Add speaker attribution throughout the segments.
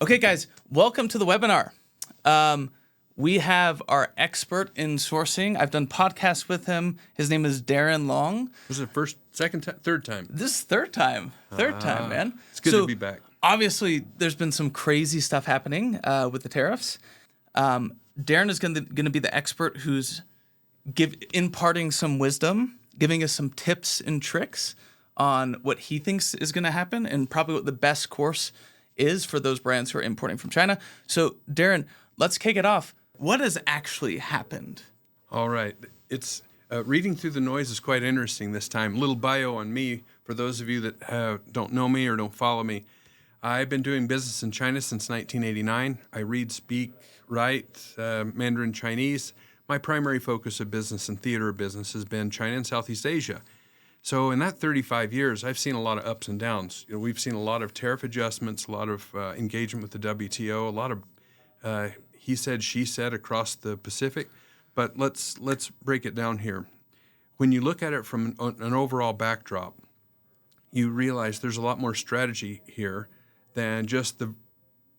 Speaker 1: Okay, guys, welcome to the webinar. We have our expert in sourcing. I've done podcasts with him. His name is Darin Long.
Speaker 2: This is the first, second, third time.
Speaker 1: This is third time, man.
Speaker 2: It's good to be back.
Speaker 1: Obviously, there's been some crazy stuff happening with the tariffs. Darin is going to be the expert who's imparting some wisdom, giving us some tips and tricks on what he thinks is going to happen and probably what the best course is for those brands who are importing from China. So, Darin, let's kick it off. What has actually happened?
Speaker 2: All right. It's reading through the noise is quite interesting this time. Little bio on me for those of you that don't know me or don't follow me. I've been doing business in China since 1989. I read, speak, write Mandarin Chinese. My primary focus of business and theater of business has been China and Southeast Asia. So in that 35 years, I've seen a lot of ups and downs. We've seen a lot of tariff adjustments, a lot of engagement with the WTO, a lot of he said, she said across the Pacific. But let's break it down here. When you look at it from an overall backdrop, you realize there's a lot more strategy here than just the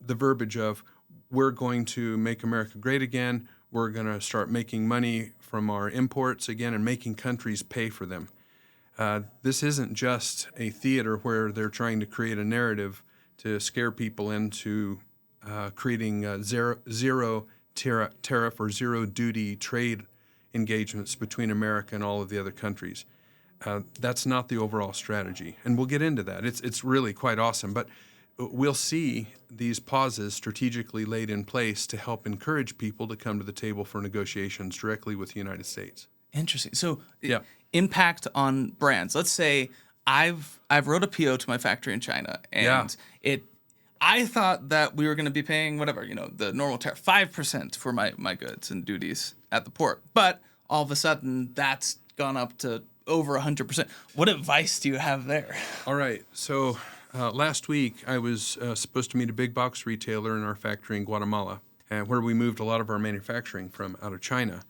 Speaker 2: verbiage of we're going to make America great again, we're going to start making money from our imports again and making countries pay for them. This isn't just a theater where they're trying to create a narrative to scare people into creating zero tariff or zero duty trade engagements between America and all of the other countries. That's not the overall strategy, and we'll get into that. It's really quite awesome, but we'll see these pauses strategically laid in place to help encourage people to come to the table for negotiations directly with the United States.
Speaker 1: Interesting. So, impact on brands. Let's say I've wrote a PO to my factory in China, and I thought that we were going to be paying whatever, the normal tariff, 5% for my goods and duties at the port. But all of a sudden, that's gone up to over 100%. What advice do you have there?
Speaker 2: All right. So last week, I was supposed to meet a big box retailer in our factory in Guatemala, where we moved a lot of our manufacturing from out of China.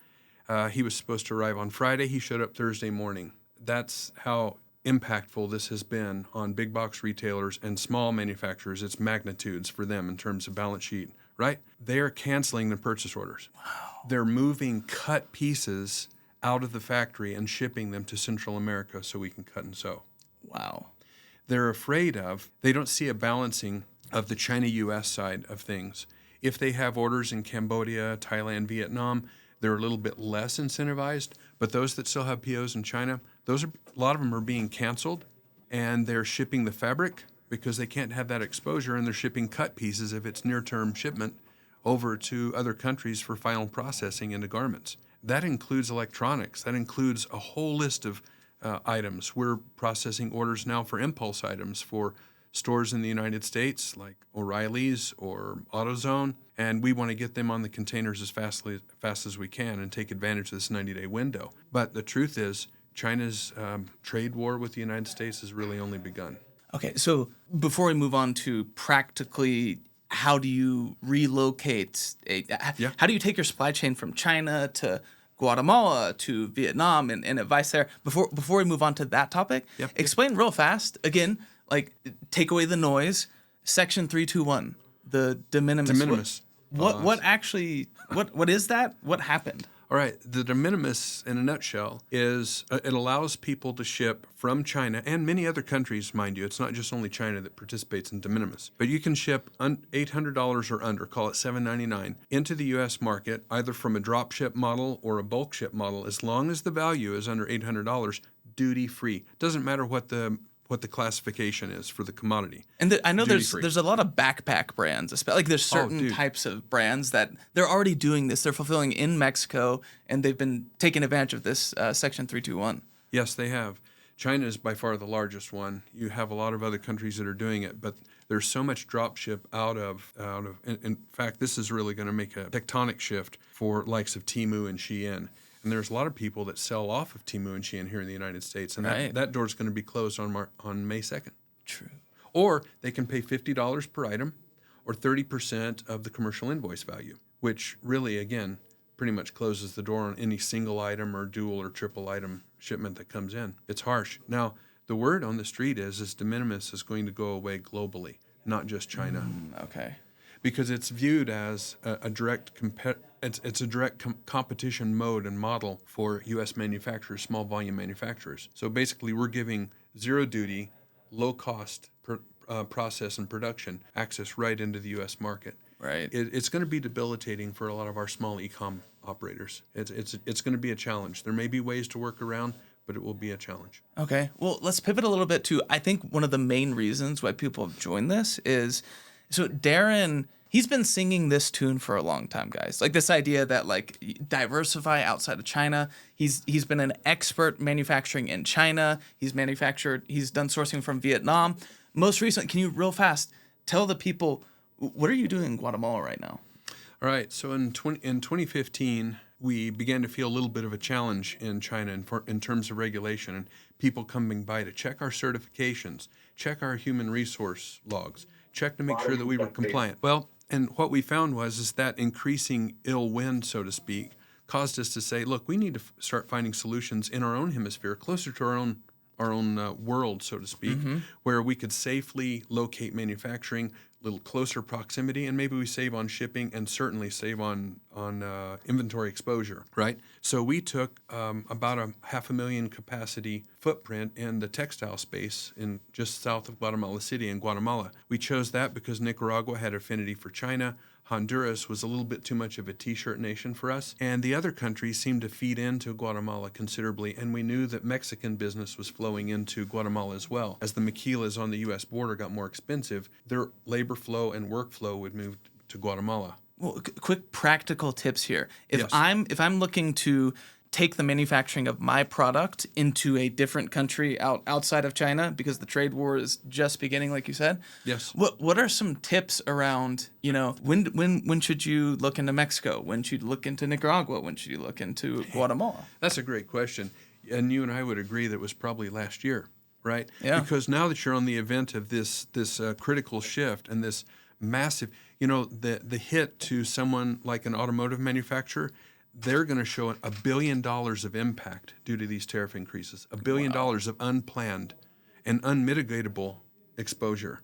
Speaker 2: He was supposed to arrive on Friday. He showed up Thursday morning. That's how impactful this has been on big box retailers and small manufacturers. It's magnitudes for them in terms of balance sheet, right? They are canceling the purchase orders.
Speaker 1: Wow.
Speaker 2: They're moving cut pieces out of the factory and shipping them to Central America so we can cut and sew.
Speaker 1: Wow.
Speaker 2: They're afraid they don't see a balancing of the China-U.S. side of things. If they have orders in Cambodia, Thailand, Vietnam, they're a little bit less incentivized, but those that still have POs in China, a lot of them are being canceled, and they're shipping the fabric because they can't have that exposure, and they're shipping cut pieces if it's near-term shipment over to other countries for final processing into garments. That includes electronics. That includes a whole list of items. We're processing orders now for impulse items for stores in the United States like O'Reilly's or AutoZone, and we want to get them on the containers as fast as we can and take advantage of this 90-day window. But the truth is, China's trade war with the United States has really only begun.
Speaker 1: Okay, so before we move on to practically how do you relocate, how do you take your supply chain from China to Guatemala to Vietnam and advice there? Before we move on to that topic, explain real fast, again, take away the noise, Section 321, the de minimis.
Speaker 2: De minimis.
Speaker 1: What is that? What happened?
Speaker 2: All right, the de minimis, in a nutshell, is it allows people to ship from China and many other countries, mind you. It's not just only China that participates in de minimis. But you can ship $800 or under, call it $799, into the U.S. market, either from a drop ship model or a bulk ship model, as long as the value is under $800, duty-free. Doesn't matter what the classification is for the commodity.
Speaker 1: And I know there's a lot of backpack brands, especially there's certain types of brands that they're already doing this. They're fulfilling in Mexico, and they've been taking advantage of this Section 321.
Speaker 2: Yes, they have. China is by far the largest one. You have a lot of other countries that are doing it, but there's so much drop ship out of. In fact, this is really going to make a tectonic shift for likes of Temu and Shein. And there's a lot of people that sell off of Temu and Shein here in the United States, and that door's going to be closed on May 2nd.
Speaker 1: True.
Speaker 2: Or they can pay $50 per item or 30% of the commercial invoice value, which really, again, pretty much closes the door on any single item or dual or triple item shipment that comes in. It's harsh. Now, the word on the street is de minimis is going to go away globally, not just China.
Speaker 1: Okay.
Speaker 2: because it's viewed as a direct it's a direct competition mode and model for U.S. manufacturers, small volume manufacturers. So basically, we're giving zero duty, low cost process and production access right into the U.S. market.
Speaker 1: Right.
Speaker 2: It's going to be debilitating for a lot of our small e-com operators. It's going to be a challenge. There may be ways to work around, but it will be a challenge.
Speaker 1: Okay. Well, let's pivot a little bit to, I think one of the main reasons why people have joined this is, so Darin, he's been singing this tune for a long time, guys. Like this idea that like diversify outside of China. He's been an expert manufacturing in China. He's done sourcing from Vietnam. Most recently, can you real fast tell the people, what are you doing in Guatemala right now?
Speaker 2: All right. So in 2015, we began to feel a little bit of a challenge in China in terms of regulation and people coming by to check our certifications, check our human resource logs, check to make sure that we were compliant. Well, and what we found is that increasing ill wind, so to speak, caused us to say, look, we need to start finding solutions in our own hemisphere, closer to our own world, so to speak, where we could safely locate manufacturing, a little closer proximity, and maybe we save on shipping and certainly save on inventory exposure, right? So we took about a 500,000 capacity footprint in the textile space in just south of Guatemala City in Guatemala. We chose that because Nicaragua had affinity for China. Honduras was a little bit too much of a T-shirt nation for us, and the other countries seemed to feed into Guatemala considerably, and we knew that Mexican business was flowing into Guatemala as well. As the maquilas on the U.S. border got more expensive, their labor flow and workflow would move to Guatemala.
Speaker 1: Well, quick practical tips here. If
Speaker 2: Yes.
Speaker 1: I'm looking to take the manufacturing of my product into a different country outside of China because the trade war is just beginning, like you said.
Speaker 2: Yes.
Speaker 1: What are some tips around, when should you look into Mexico? When should you look into Nicaragua? When should you look into Guatemala?
Speaker 2: That's a great question. And you and I would agree that it was probably last year, right?
Speaker 1: Yeah.
Speaker 2: Because now that you're on the event of this critical shift and this massive, the hit to someone like an automotive manufacturer, they're going to show $1 billion of impact due to these tariff increases, $1 billion of unplanned and unmitigatable exposure.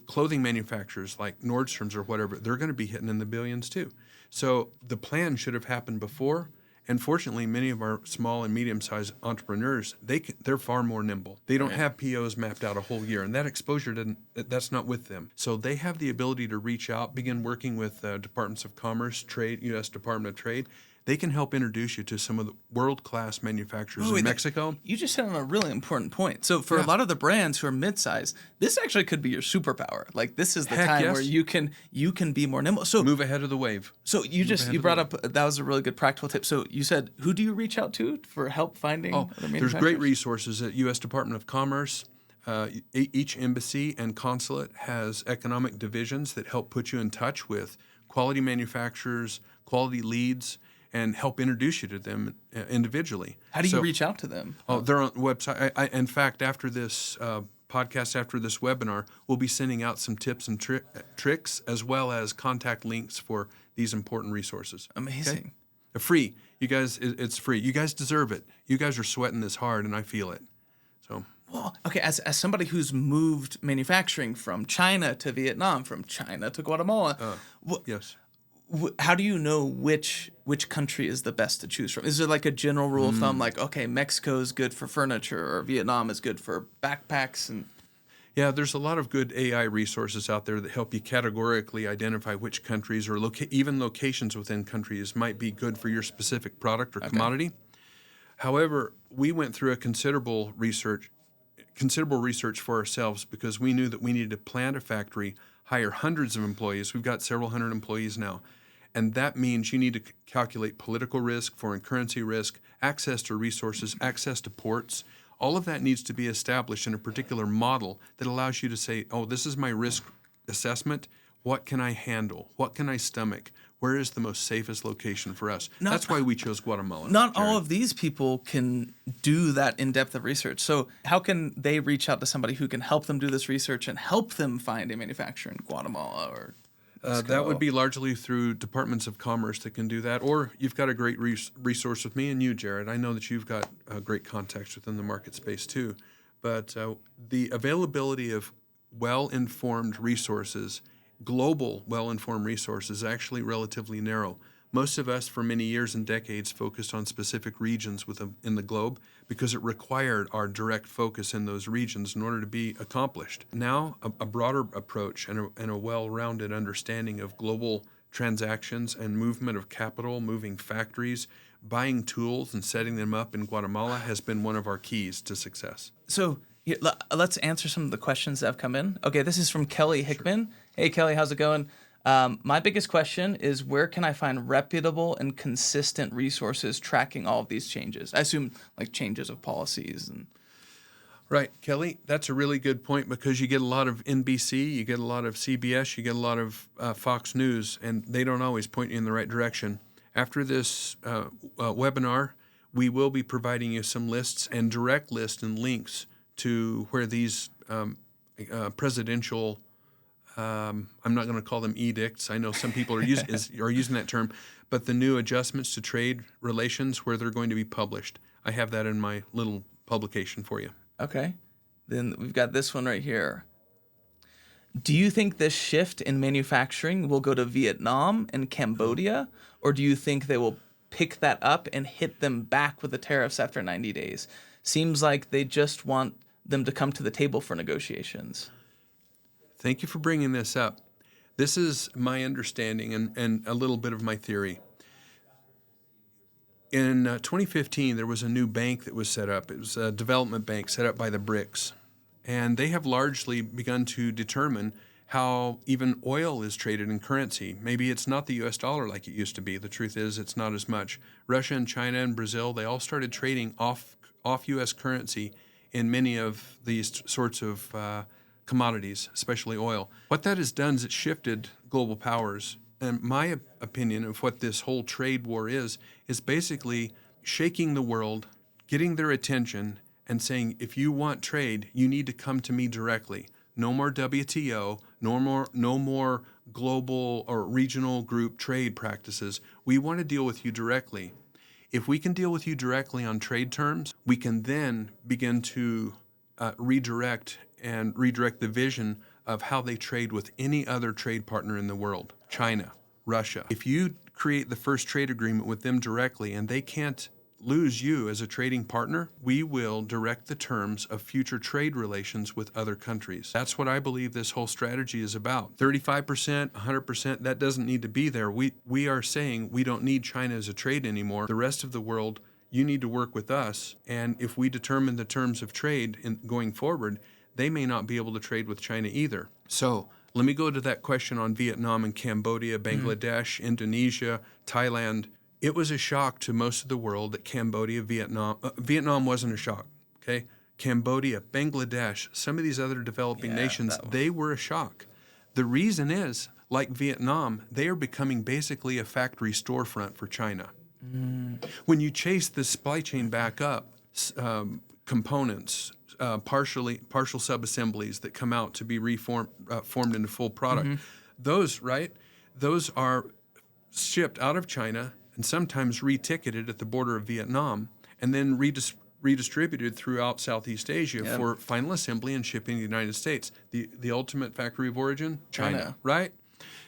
Speaker 2: Clothing manufacturers like Nordstrom's or whatever, they're going to be hitting in the billions too. So the plan should have happened before. And fortunately, many of our small and medium-sized entrepreneurs, they're far more nimble. They don't have POs mapped out a whole year, and that exposure that's not with them. So they have the ability to reach out, begin working with Departments of Commerce, Trade, U.S. Department of Trade. They can help introduce you to some of the world-class manufacturers in Mexico.
Speaker 1: You just hit on a really important point. So for a lot of the brands who are mid-size, this actually could be your superpower. Like this is the time where you can be more nimble. So
Speaker 2: move ahead of the wave.
Speaker 1: So you brought up, that was a really good practical tip. So you said, who do you reach out to for help finding other manufacturers?
Speaker 2: There's great resources at U.S. Department of Commerce. Each embassy and consulate has economic divisions that help put you in touch with quality manufacturers, quality leads, and help introduce you to them individually.
Speaker 1: How do you reach out to them?
Speaker 2: Oh, they're on the website. In fact, after this podcast, after this webinar, we'll be sending out some tips and tricks as well as contact links for these important resources.
Speaker 1: Amazing.
Speaker 2: Okay? They're free. You guys, it's free. You guys deserve it. You guys are sweating this hard, and I feel it. So.
Speaker 1: Well, okay, as somebody who's moved manufacturing from China to Vietnam, from China to Guatemala,
Speaker 2: Yes.
Speaker 1: How do you know which country is the best to choose from? Is there like a general rule of thumb, like, okay, Mexico is good for furniture or Vietnam is good for backpacks? And
Speaker 2: yeah, there's a lot of good AI resources out there that help you categorically identify which countries or even locations within countries might be good for your specific product or commodity. However, we went through a considerable research for ourselves because we knew that we needed to plant a factory, hire hundreds of employees. We've got several hundred employees now. And that means you need to calculate political risk, foreign currency risk, access to resources, access to ports. All of that needs to be established in a particular model that allows you to say, oh, this is my risk assessment. What can I handle? What can I stomach? Where is the most safest location for us? That's why we chose Guatemala.
Speaker 1: Not all of these people can do that in-depth of research. So how can they reach out to somebody who can help them do this research and help them find a manufacturer in Guatemala or
Speaker 2: that would be largely through departments of commerce that can do that. Or you've got a great resource with me and you, Jared. I know that you've got great contacts within the market space too. But the availability of well-informed resources global well-informed resource is actually relatively narrow. Most of us, for many years and decades, focused on specific regions in the globe because it required our direct focus in those regions in order to be accomplished. Now, a broader approach and a well-rounded understanding of global transactions and movement of capital, moving factories, buying tools and setting them up in Guatemala has been one of our keys to success.
Speaker 1: So let's answer some of the questions that have come in. Okay, this is from Kelly Hickman. Sure. Hey, Kelly, how's it going? My biggest question is, where can I find reputable and consistent resources tracking all of these changes? I assume like changes of policies and.
Speaker 2: Right, Kelly, that's a really good point because you get a lot of NBC, you get a lot of CBS, you get a lot of Fox News, and they don't always point you in the right direction. After this webinar, we will be providing you some lists and direct lists and links to where these presidential I'm not going to call them edicts. I know some people are using that term, but the new adjustments to trade relations where they're going to be published. I have that in my little publication for you.
Speaker 1: Okay. Then we've got this one right here. Do you think this shift in manufacturing will go to Vietnam and Cambodia, or do you think they will pick that up and hit them back with the tariffs after 90 days? Seems like they just want them to come to the table for negotiations.
Speaker 2: Thank you for bringing this up. This is my understanding and a little bit of my theory. In 2015, there was a new bank that was set up. It was a development bank set up by the BRICS. And they have largely begun to determine how even oil is traded in currency. Maybe it's not the U.S. dollar like it used to be. The truth is it's not as much. Russia and China and Brazil, they all started trading off U.S. currency in many of these sorts of commodities, especially oil. What that has done is it shifted global powers. And my opinion of what this whole trade war is basically shaking the world, getting their attention, and saying, if you want trade, you need to come to me directly. No more WTO, no more global or regional group trade practices. We want to deal with you directly. If we can deal with you directly on trade terms, we can then begin to redirect the vision of how they trade with any other trade partner in the world. China, Russia. If you create the first trade agreement with them directly and they can't lose you as a trading partner, we will direct the terms of future trade relations with other countries. That's what I believe this whole strategy is about. 35%, 100%, that doesn't need to be there. We are saying we don't need China as a trade anymore. The rest of the world, you need to work with us. And if we determine the terms of trade going forward, they may not be able to trade with China either. So let me go to that question on Vietnam and Cambodia, Bangladesh, Indonesia, Thailand. It was a shock to most of the world that Cambodia, Vietnam wasn't a shock, okay? Cambodia, Bangladesh, some of these other developing nations, they were a shock. The reason is, like Vietnam, they are becoming basically a factory storefront for China. When you chase the supply chain back up, components, partial sub-assemblies that come out to be formed into full product, those are shipped out of China and sometimes re-ticketed at the border of Vietnam and then redistributed throughout Southeast Asia for final assembly and shipping to the United States. The ultimate factory of origin, China, right?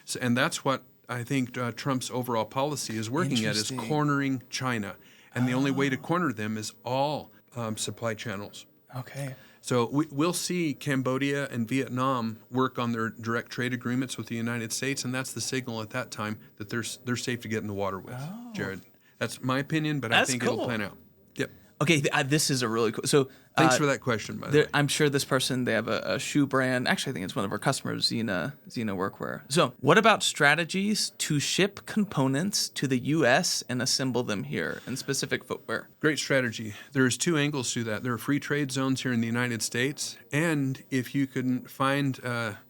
Speaker 2: So, and that's what I think Trump's overall policy is working at, is cornering China. And the only way to corner them is all supply channels.
Speaker 1: Okay.
Speaker 2: So we'll see Cambodia and Vietnam work on their direct trade agreements with the United States, and that's the signal at that time that they're safe to get in the water with, Jared. That's my opinion, but I think it'll plan out. Yep.
Speaker 1: Okay, this is a really cool. So
Speaker 2: thanks for that question, by the way.
Speaker 1: I'm sure this person, they have a shoe brand. Actually, I think it's one of our customers, Xena Workwear. So what about strategies to ship components to the U.S. and assemble them here in specific footwear?
Speaker 2: Great strategy. There's two angles to that. There are free trade zones here in the United States, and if you can find,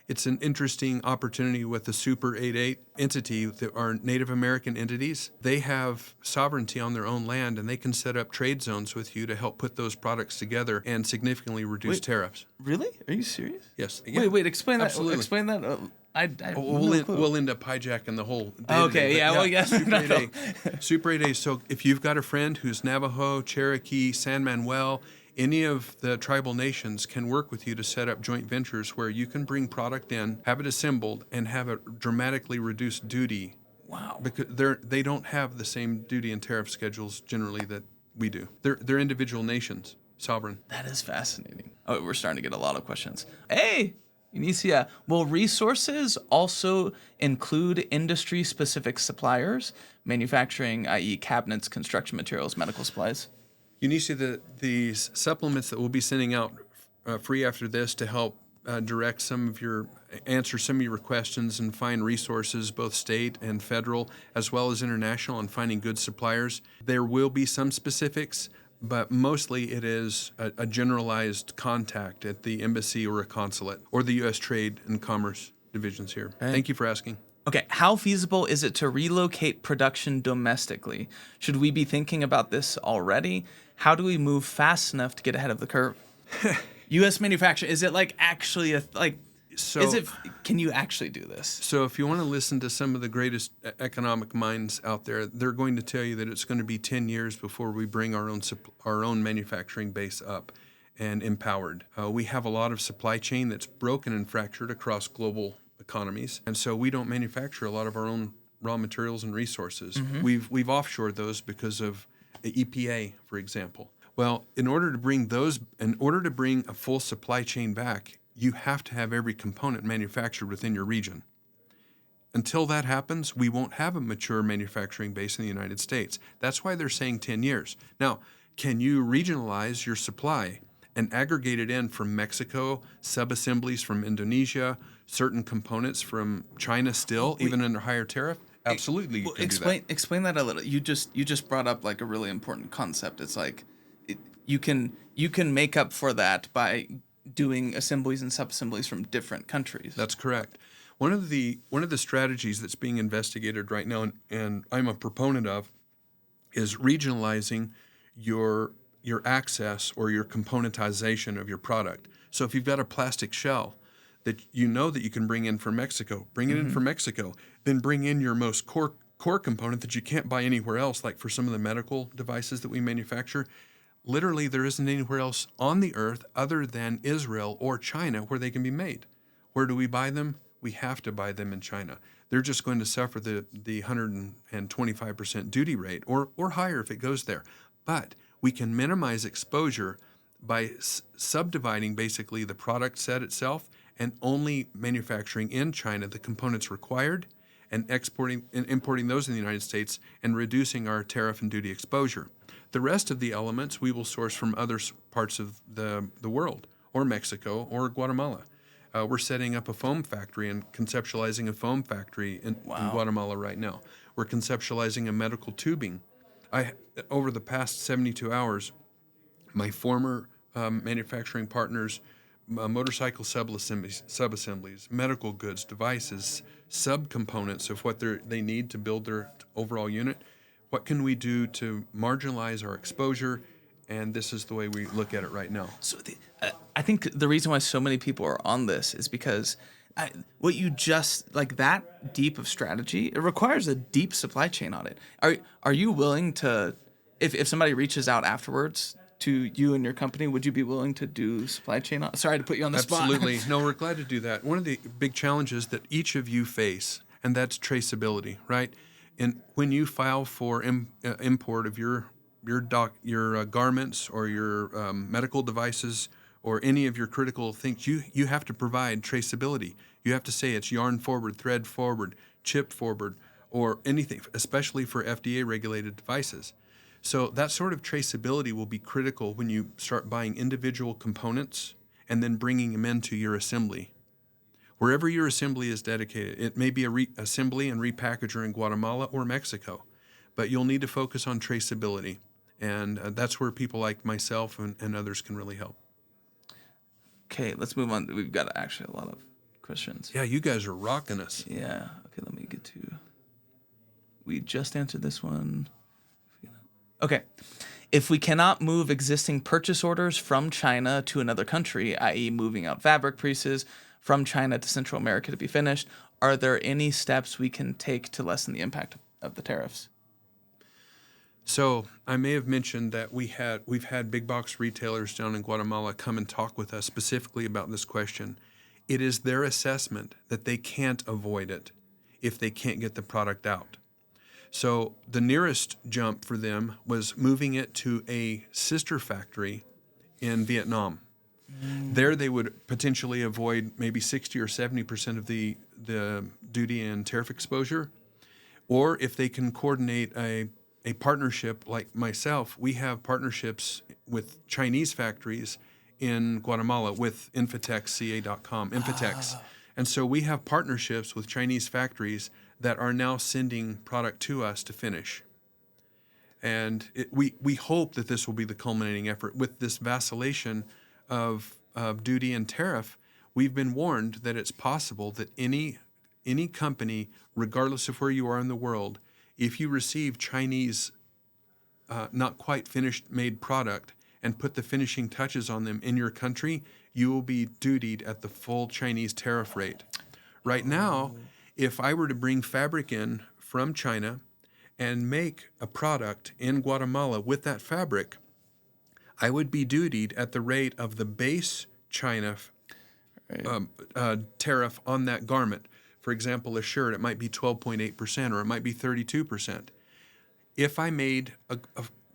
Speaker 2: it's an interesting opportunity with the Super 8.8 entity that are Native American entities. They have sovereignty on their own land, and they can set up trade zones with you to help put those products together and significantly reduce tariffs.
Speaker 1: Really? Are you serious?
Speaker 2: Yes.
Speaker 1: Wait, explain that.
Speaker 2: Absolutely.
Speaker 1: Explain that.
Speaker 2: We'll end up hijacking the whole day.
Speaker 1: Okay, yeah, well, yes.
Speaker 2: Super 8A. Super 8A. So if you've got a friend who's Navajo, Cherokee, San Manuel, Any of the tribal nations can work with you to set up joint ventures where you can bring product in, have it assembled, and have it dramatically reduced duty.
Speaker 1: Wow.
Speaker 2: Because they don't have the same duty and tariff schedules generally that we do. They're individual nations, sovereign.
Speaker 1: That is fascinating. Oh, we're starting to get a lot of questions. Hey, Unicia, will resources also include industry-specific suppliers, manufacturing, i.e. cabinets, construction materials, medical supplies?
Speaker 2: Unicia, the supplements that we'll be sending out free after this to help answer some of your questions and find resources, both state and federal, as well as international, and finding good suppliers. There will be some specifics, but mostly it is a generalized contact at the embassy or a consulate or the U.S. Trade and Commerce divisions here.
Speaker 1: Okay.
Speaker 2: Thank you for asking.
Speaker 1: Okay, how feasible is it to relocate production domestically? Should we be thinking about this already? How do we move fast enough to get ahead of the curve? U.S. manufacturing, is it like actually can you actually do this?
Speaker 2: So if you want to listen to some of the greatest economic minds out there, they're going to tell you that it's going to be 10 years before we bring our own manufacturing base up and empowered. We have a lot of supply chain that's broken and fractured across global economies, and so we don't manufacture a lot of our own raw materials and resources.
Speaker 1: Mm-hmm.
Speaker 2: We've offshored those because of the EPA, for example. Well, in order to bring a full supply chain back, you have to have every component manufactured within your region. Until that happens, we won't have a mature manufacturing base in the United States. That's why they're saying 10 years. Now, can you regionalize your supply and aggregate it in from Mexico, sub-assemblies from Indonesia, certain components from China still, even under higher tariff? Absolutely, you can do that.
Speaker 1: Explain that a little. You just brought up like a really important concept. It's like you can make up for that by doing assemblies and sub-assemblies from different countries.
Speaker 2: That's correct. One of the strategies that's being investigated right now, and I'm a proponent of, is regionalizing your access or your componentization of your product. So if you've got a plastic shell that you know that you can bring in from Mexico, bring it in from Mexico, then bring in your most core component that you can't buy anywhere else, like for some of the medical devices that we manufacture. Literally, there isn't anywhere else on the earth other than Israel or China where they can be made. Where do we buy them? We have to buy them in China. They're just going to suffer the 125% duty rate or higher if it goes there. But we can minimize exposure by subdividing basically the product set itself and only manufacturing in China the components required and exporting and importing those in the United States and reducing our tariff and duty exposure. The rest of the elements we will source from other parts of the world, or Mexico, or Guatemala. We're setting up a foam factory and conceptualizing a foam factory in Guatemala right now. We're conceptualizing a medical tubing. Over the past 72 hours, my former manufacturing partners, motorcycle sub-assemblies, medical goods, devices, subcomponents of what they need to build their overall unit. What can we do to marginalize our exposure? And this is the way we look at it right now.
Speaker 1: So I think the reason why so many people are on this is because what you just, like that deep of strategy, it requires a deep supply chain audit. Are you willing to, if somebody reaches out afterwards to you and your company, would you be willing to do supply chain audit? Sorry to put you on the spot.
Speaker 2: Absolutely. No, we're glad to do that. One of the big challenges that each of you face, and that's traceability, right? And when you file for import of your garments or your medical devices or any of your critical things, you have to provide traceability. You have to say it's yarn forward, thread forward, chip forward, or anything, especially for FDA-regulated devices. So that sort of traceability will be critical when you start buying individual components and then bringing them into your assembly. Wherever your assembly is dedicated, it may be a assembly and repackager in Guatemala or Mexico, but you'll need to focus on traceability. And that's where people like myself and others can really help.
Speaker 1: Okay, let's move on. We've got actually a lot of questions.
Speaker 2: Yeah, you guys are rocking us.
Speaker 1: Yeah. Okay, let me get to... We just answered this one. Okay. If we cannot move existing purchase orders from China to another country, i.e. moving out fabric pieces from China to Central America to be finished, are there any steps we can take to lessen the impact of the tariffs?
Speaker 2: So I may have mentioned that we've had big box retailers down in Guatemala come and talk with us specifically about this question. It is their assessment that they can't avoid it if they can't get the product out. So the nearest jump for them was moving it to a sister factory in Vietnam. There they would potentially avoid maybe 60 or 70% of the duty and tariff exposure. Or if they can coordinate a partnership like myself, we have partnerships with Chinese factories in Guatemala with infotexca.com, Infotex. And so we have partnerships with Chinese factories that are now sending product to us to finish. And we hope that this will be the culminating effort. With this vacillation of duty and tariff, we've been warned that it's possible that any company, regardless of where you are in the world, if you receive Chinese not quite finished made product and put the finishing touches on them in your country, you will be dutied at the full Chinese tariff rate. Right now, if I were to bring fabric in from China and make a product in Guatemala with that fabric, I would be dutied at the rate of the base China tariff on that garment. For example, a shirt, it might be 12.8% or it might be 32%. If I made a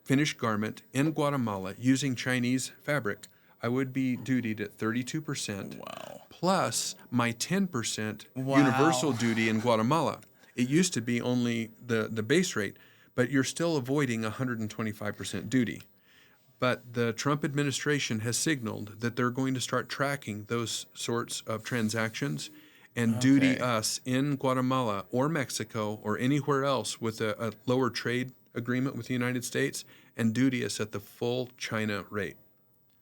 Speaker 2: finished garment in Guatemala using Chinese fabric, I would be dutied at 32%.
Speaker 1: Wow.
Speaker 2: Plus my 10% universal duty in Guatemala. It used to be only the base rate, but you're still avoiding 125% duty. But the Trump administration has signaled that they're going to start tracking those sorts of transactions and duty us in Guatemala or Mexico or anywhere else with a lower trade agreement with the United States and duty us at the full China rate.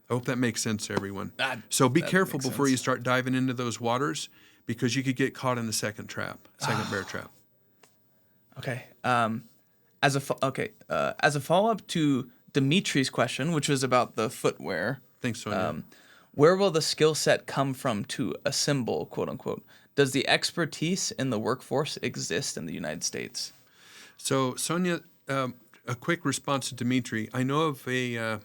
Speaker 2: I hope that makes sense to everyone. So be careful before you start diving into those waters because you could get caught in the second bear trap.
Speaker 1: Okay. As a follow-up to Dimitri's question, which was about the footwear.
Speaker 2: Thanks, Sonia.
Speaker 1: Where will the skill set come from to assemble, quote unquote? Does the expertise in the workforce exist in the United States?
Speaker 2: So, Sonia, a quick response to Dimitri. I know of a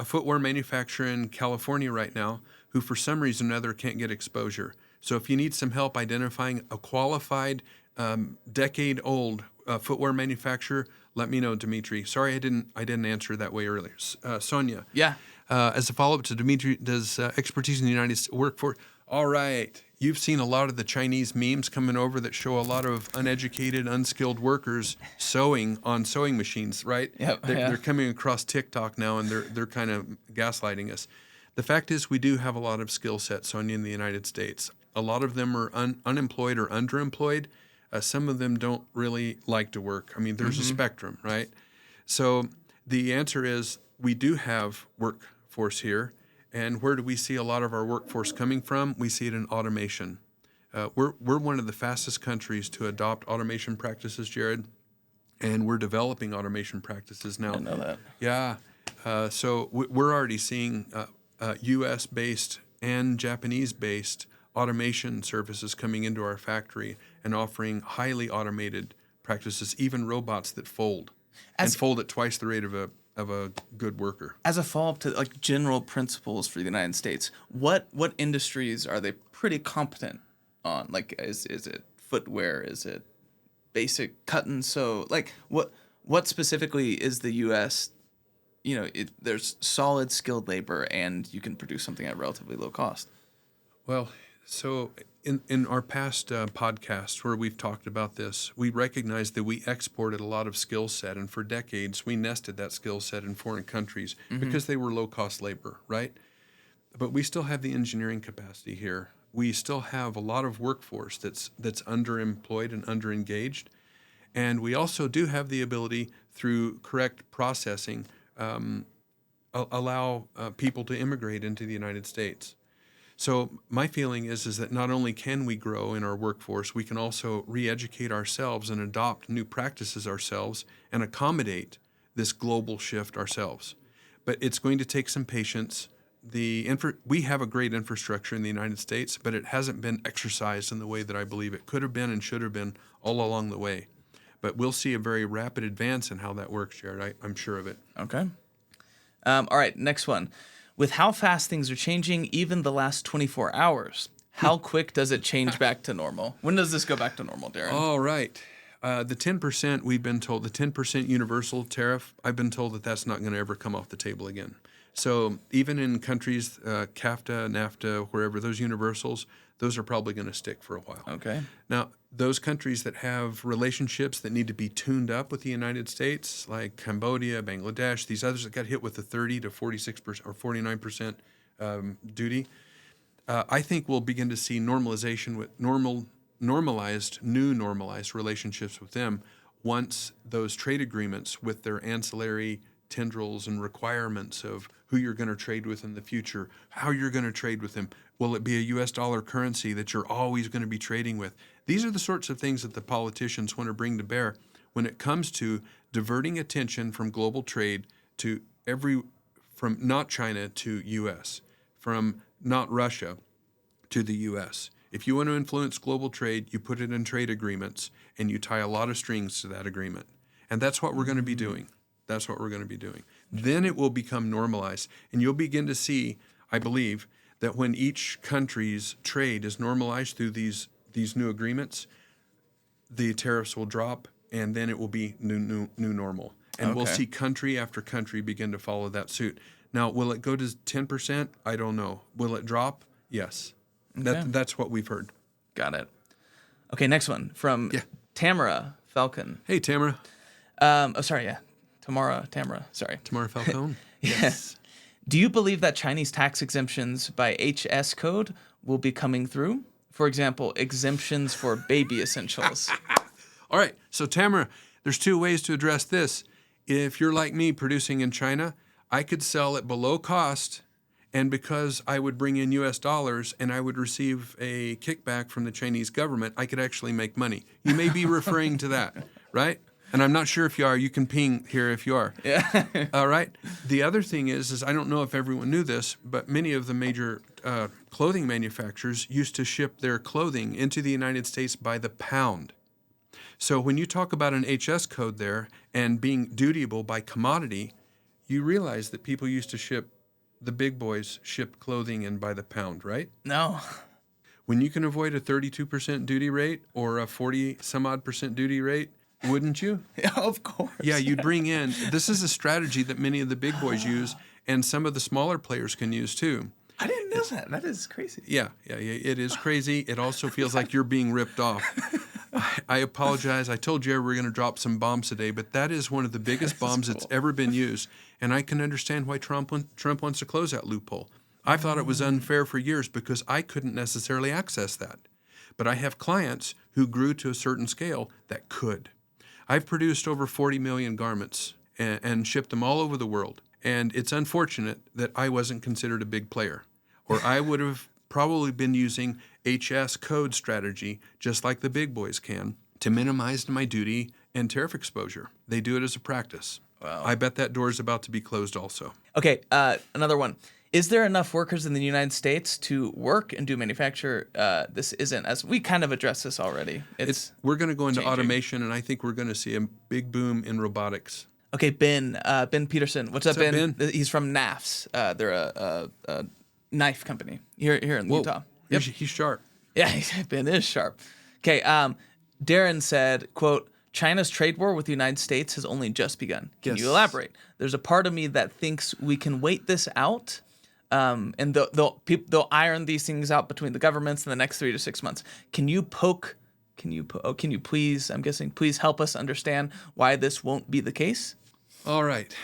Speaker 2: footwear manufacturer in California right now who, for some reason or another, can't get exposure. So, if you need some help identifying a qualified, decade-old footwear manufacturer, let me know, Dimitri. Sorry, I didn't answer that way earlier. Sonia.
Speaker 1: Yeah.
Speaker 2: As a follow-up to Dimitri, does expertise in the United States work for? All right. You've seen a lot of the Chinese memes coming over that show a lot of uneducated, unskilled workers sewing on sewing machines, right?
Speaker 1: Yep,
Speaker 2: They're coming across TikTok now, and they're kind of gaslighting us. The fact is, we do have a lot of skill sets, Sonia, in the United States. A lot of them are unemployed or underemployed. Some of them don't really like to work. I mean, there's a spectrum, right? So the answer is we do have workforce here. And where do we see a lot of our workforce coming from? We see it in automation. We're one of the fastest countries to adopt automation practices, Jared, and we're developing automation practices now.
Speaker 1: I know that.
Speaker 2: Yeah. So we're already seeing U.S.-based and Japanese-based automation services coming into our factory and offering highly automated practices, even robots that fold and fold at twice the rate of a good worker.
Speaker 1: As a follow-up to like general principles for the United States, what industries are they pretty competent on? Like, is it footwear? Is it basic cut and sew? Like, what specifically is the U.S.? There's solid skilled labor, and you can produce something at relatively low cost.
Speaker 2: Well, so in our past podcasts where we've talked about this, we recognized that we exported a lot of skill set, and for decades we nested that skill set in foreign countries because they were low-cost labor, right? But we still have the engineering capacity here. We still have a lot of workforce that's underemployed and underengaged, and we also do have the ability through correct processing allow people to immigrate into the United States. So my feeling is that not only can we grow in our workforce, we can also re-educate ourselves and adopt new practices ourselves and accommodate this global shift ourselves. But it's going to take some patience. We have a great infrastructure in the United States, but it hasn't been exercised in the way that I believe it could have been and should have been all along the way. But we'll see a very rapid advance in how that works, Jared. I'm sure of it.
Speaker 1: Okay. All right, next one. With how fast things are changing, even the last 24 hours, how quick does it change back to normal? When does this go back to normal, Darin?
Speaker 2: All right. The 10%, we've been told, the 10% universal tariff, I've been told that that's not going to ever come off the table again. So even in countries, CAFTA, NAFTA, wherever, those universals, those are probably going to stick for a while.
Speaker 1: Okay.
Speaker 2: Now, those countries that have relationships that need to be tuned up with the United States, like Cambodia, Bangladesh, these others that got hit with the 30 to 46% or 49% duty, I think we'll begin to see normalization with normalized relationships with them once those trade agreements with their ancillary tendrils and requirements of who you're going to trade with in the future, how you're going to trade with them. Will it be a U.S. dollar currency that you're always going to be trading with? These are the sorts of things that the politicians want to bring to bear when it comes to diverting attention from global trade to from not China to U.S., from not Russia to the U.S. If you want to influence global trade, you put it in trade agreements and you tie a lot of strings to that agreement. And that's what we're going to be doing. That's what we're going to be doing. Then it will become normalized. And you'll begin to see, I believe, that when each country's trade is normalized through these new agreements, the tariffs will drop, and then it will be new normal. And we'll see country after country begin to follow that suit. Now, will it go to 10%? I don't know. Will it drop? Yes.
Speaker 1: Okay.
Speaker 2: That's what we've heard.
Speaker 1: Got it. Okay, next one from Tamara Falcon.
Speaker 2: Hey, Tamara.
Speaker 1: Tamara, sorry.
Speaker 2: Tamara Falcone?
Speaker 1: Yes. Do you believe that Chinese tax exemptions by HS code will be coming through? For example, exemptions for baby essentials.
Speaker 2: All right. So, Tamara, there's two ways to address this. If you're like me producing in China, I could sell it below cost, and because I would bring in U.S. dollars and I would receive a kickback from the Chinese government, I could actually make money. You may be referring to that, right? And I'm not sure if you are. You can ping here if you are.
Speaker 1: Yeah.
Speaker 2: All right. The other thing is I don't know if everyone knew this, but many of the major clothing manufacturers used to ship their clothing into the United States by the pound. So when you talk about an HS code there and being dutiable by commodity, you realize that people used to ship, the big boys shipped clothing in by the pound, right?
Speaker 1: No.
Speaker 2: When you can avoid a 32% duty rate or a 40 some odd percent duty rate, wouldn't you?
Speaker 1: Yeah, of course.
Speaker 2: Yeah, you'd bring in, this is a strategy that many of the big boys use and some of the smaller players can use too.
Speaker 1: I didn't know that. That is crazy.
Speaker 2: Yeah, it is crazy. It also feels like you're being ripped off. I apologize. I told Jerry we're going to drop some bombs today, but that is one of the biggest bombs that's ever been used. And I can understand why Trump wants to close that loophole. I thought it was unfair for years because I couldn't necessarily access that. But I have clients who grew to a certain scale that could. I've produced over 40 million garments and shipped them all over the world. And it's unfortunate that I wasn't considered a big player, or I would have probably been using HS code strategy, just like the big boys can, to minimize my duty and tariff exposure. They do it as a practice.
Speaker 1: Wow.
Speaker 2: I bet that door is about to be closed also.
Speaker 1: Okay, another one. Is there enough workers in the United States to work and do manufacture? This isn't, as we kind of addressed this already.
Speaker 2: We're going to go into
Speaker 1: changing.
Speaker 2: automation, and I think we're going to see a big boom in robotics.
Speaker 1: Okay, Ben Peterson. What's up, Ben? He's from NAFS. They're a knife company here in Utah.
Speaker 2: Yep. He's sharp.
Speaker 1: Yeah, Ben is sharp. Okay, Darin said, quote, China's trade war with the United States has only just begun. Can you elaborate? There's a part of me that thinks we can wait this out, and they'll iron these things out between the governments in the next 3 to 6 months. Can you please, I'm guessing, please help us understand why this won't be the case?
Speaker 2: All right.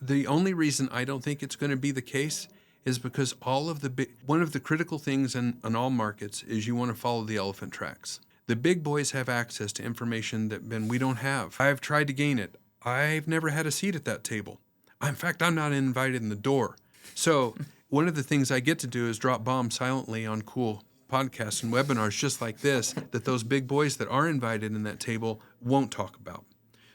Speaker 2: The only reason I don't think it's going to be the case is because one of the critical things in all markets is you want to follow the elephant tracks. The big boys have access to information that we don't have. I've tried to gain it. I've never had a seat at that table. In fact, I'm not invited in the door. So one of the things I get to do is drop bombs silently on cool podcasts and webinars just like this that those big boys that are invited in that table won't talk about.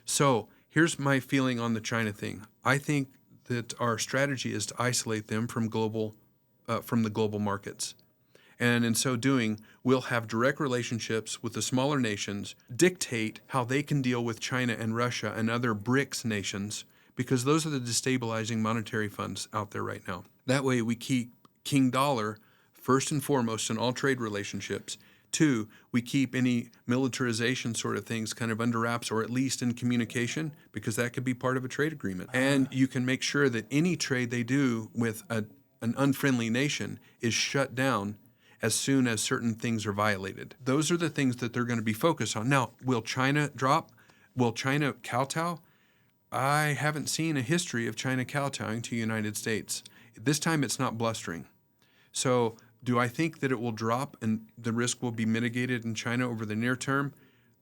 Speaker 2: So here's my feeling on the China thing. I think that our strategy is to isolate them from the global markets. And in so doing, we'll have direct relationships with the smaller nations, dictate how they can deal with China and Russia and other BRICS nations, because those are the destabilizing monetary funds out there right now. That way we keep King Dollar first and foremost in all trade relationships. 2, we keep any militarization sort of things kind of under wraps or at least in communication, because that could be part of a trade agreement. And you can make sure that any trade they do with an unfriendly nation is shut down as soon as certain things are violated. Those are the things that they're going to be focused on. Now, will China drop? Will China kowtow? I haven't seen a history of China kowtowing to the United States. This time it's not blustering. So do I think that it will drop and the risk will be mitigated in China over the near term?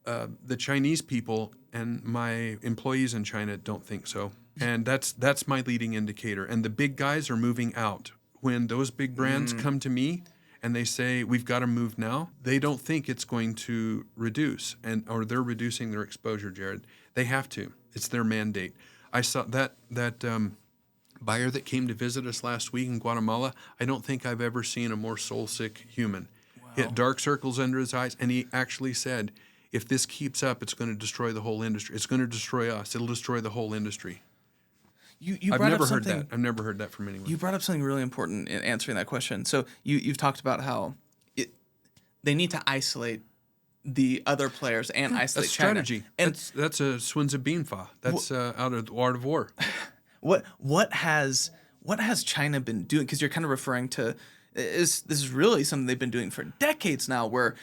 Speaker 2: The Chinese people and my employees in China don't think so. And that's my leading indicator. And the big guys are moving out. When those big brands come to me and they say, we've got to move now, they don't think it's going to reduce, or they're reducing their exposure, Jared. They have to. It's their mandate. I saw that buyer that came to visit us last week in Guatemala. I don't think I've ever seen a more soul-sick human. Wow. He had dark circles under his eyes, and he actually said, if this keeps up, it's going to destroy the whole industry. It's going to destroy us. It'll destroy the whole industry. I've never heard that. I've never heard that from anyone.
Speaker 1: You brought up something really important in answering that question. So you've talked about how they need to isolate the other players and isolate
Speaker 2: that's
Speaker 1: China.
Speaker 2: Strategy. And that's a Swinza Beanfa. That's out of the art of war.
Speaker 1: What has China been doing? Because you're kind of referring to this is really something they've been doing for decades now, where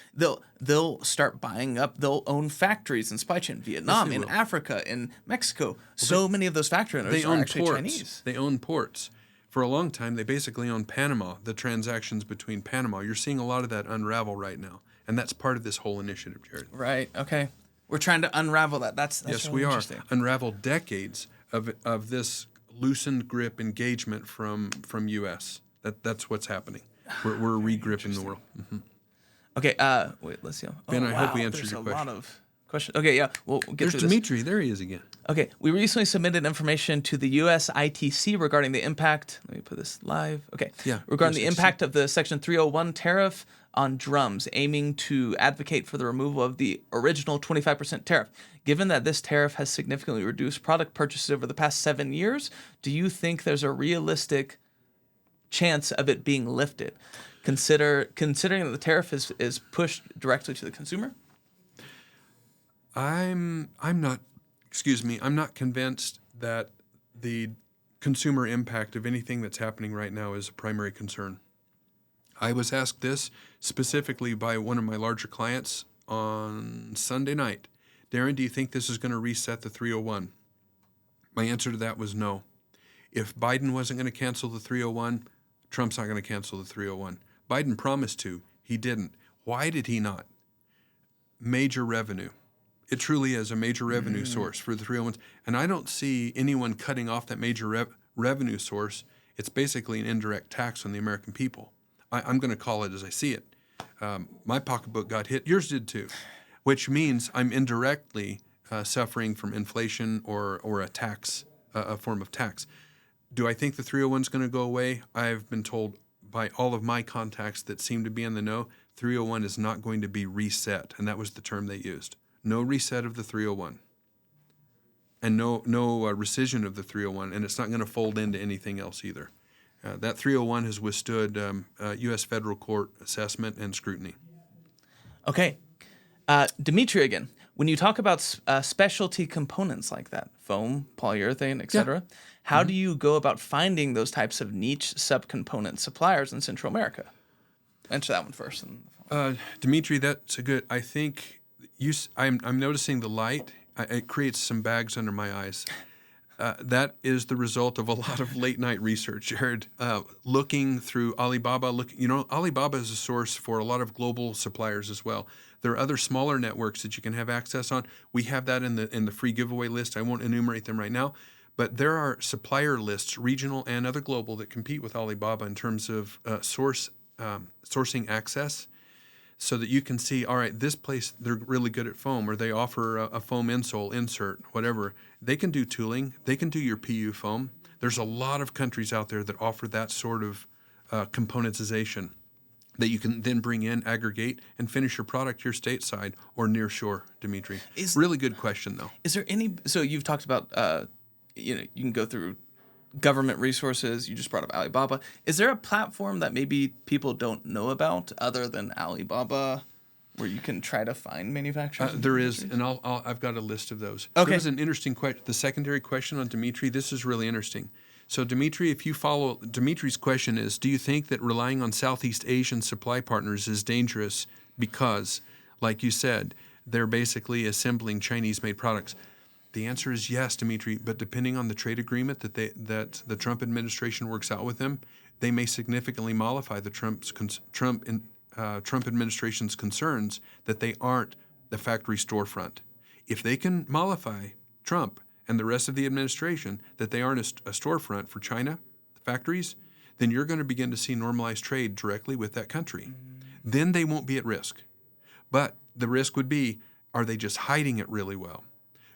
Speaker 1: they'll start buying up, they'll own factories in supply chain, Vietnam, in Africa, in Mexico. Many of those factory owners are actually
Speaker 2: ports.
Speaker 1: Chinese.
Speaker 2: They own ports. For a long time, they basically own Panama, the transactions between Panama. You're seeing a lot of that unravel right now. And that's part of this whole initiative, Jared.
Speaker 1: Right. Okay. We're trying to unravel that. That's
Speaker 2: yes,
Speaker 1: really
Speaker 2: we are.
Speaker 1: Interesting.
Speaker 2: Unravel decades of this loosened grip engagement from U.S. That's what's happening. We're regripping the world. Mm-hmm.
Speaker 1: Okay. Wait. Let's see.
Speaker 2: Ben, I hope we answered
Speaker 1: There's
Speaker 2: your
Speaker 1: a
Speaker 2: question.
Speaker 1: lot of questions. Okay. Yeah. We'll get
Speaker 2: There's
Speaker 1: through
Speaker 2: Dimitri.
Speaker 1: this.
Speaker 2: There he is again.
Speaker 1: Okay. We recently submitted information to the U.S. ITC regarding the impact. Let me put this live. Okay.
Speaker 2: Yeah.
Speaker 1: Regarding the impact of the Section 301 tariff on drums, aiming to advocate for the removal of the original 25% tariff. Given that this tariff has significantly reduced product purchases over the past 7 years, do you think there's a realistic chance of it being lifted, considering that the tariff is pushed directly to the consumer?
Speaker 2: I'm not convinced that the consumer impact of anything that's happening right now is a primary concern. I was asked this specifically by one of my larger clients on Sunday night. Darin, do you think this is going to reset the 301? My answer to that was no. If Biden wasn't going to cancel the 301, Trump's not going to cancel the 301. Biden promised to. He didn't. Why did he not? Major revenue. It truly is a major revenue source for the 301s. And I don't see anyone cutting off that major revenue source. It's basically an indirect tax on the American people. I'm going to call it as I see it. My pocketbook got hit. Yours did too, which means I'm indirectly suffering from inflation or a tax, a form of tax. Do I think the 301 is going to go away? I've been told by all of my contacts that seem to be in the know, 301 is not going to be reset, and that was the term they used. No reset of the 301, and no rescission of the 301, and it's not going to fold into anything else either. That 301 has withstood U.S. federal court assessment and scrutiny.
Speaker 1: Okay. Dimitri again. When you talk about specialty components like that, foam, polyurethane, etc., how do you go about finding those types of niche subcomponent suppliers in Central America? Answer that one first.
Speaker 2: Dimitri, that's a good. I think I'm noticing the light. It creates some bags under my eyes. That is the result of a lot of late night research, Jared. Looking through Alibaba, Alibaba is a source for a lot of global suppliers as well. There are other smaller networks that you can have access on. We have that in the free giveaway list. I won't enumerate them right now, but there are supplier lists, regional and other global, that compete with Alibaba in terms of sourcing access, so that you can see, all right, this place, they're really good at foam, or they offer a foam insole, insert, whatever. They can do tooling. They can do your PU foam. There's a lot of countries out there that offer that sort of componentization. that you can then bring in, aggregate, and finish your product here stateside or near shore, Dimitri? Really good question, though.
Speaker 1: Is there any? So you've talked about, you can go through government resources. You just brought up Alibaba. Is there a platform that maybe people don't know about other than Alibaba, where you can try to find manufacturers?
Speaker 2: There is, and I've got a list of those.
Speaker 1: Okay.
Speaker 2: There was an interesting question. The secondary question on Dimitri, this is really interesting. So, Dimitri, if you follow, Dimitri's question is, do you think that relying on Southeast Asian supply partners is dangerous because, like you said, they're basically assembling Chinese-made products? The answer is yes, Dimitri, but depending on the trade agreement that the Trump administration works out with them, they may significantly mollify the Trump administration's concerns that they aren't the factory storefront. If they can mollify Trump and the rest of the administration that they aren't a storefront for China, the factories, then you're going to begin to see normalized trade directly with that country. Then they won't be at risk. But the risk would be, are they just hiding it really well?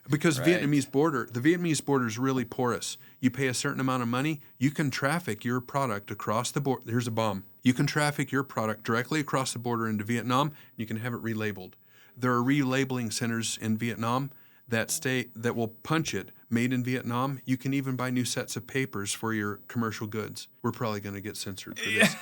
Speaker 2: Because the Vietnamese border is really porous. You pay a certain amount of money, you can traffic your product across the border. Here's a bomb. You can traffic your product directly across the border into Vietnam. You can have it relabeled. There are relabeling centers in Vietnam that will punch it, made in Vietnam. You can even buy new sets of papers for your commercial goods. We're probably going to get censored for this.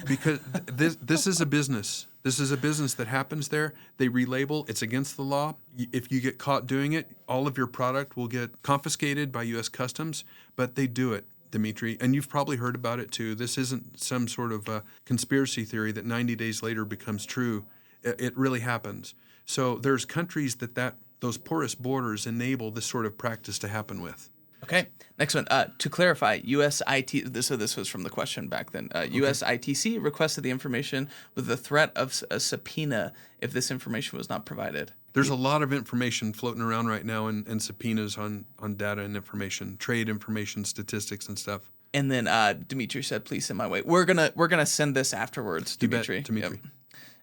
Speaker 2: Because this is a business. This is a business that happens there. They relabel. It's against the law. If you get caught doing it, all of your product will get confiscated by U.S. Customs, but they do it, Dimitri. And you've probably heard about it too. This isn't some sort of a conspiracy theory that 90 days later becomes true. It really happens. So there's countries that those porous borders enable this sort of practice to happen with.
Speaker 1: Okay, next one. To clarify, so this was from the question back then. USITC requested the information with the threat of a subpoena if this information was not provided.
Speaker 2: There's a lot of information floating around right now and subpoenas on data and information, trade information, statistics and stuff.
Speaker 1: And then Dimitri said, please send my way. We're gonna send this afterwards, Dimitri.
Speaker 2: You bet, Dimitri.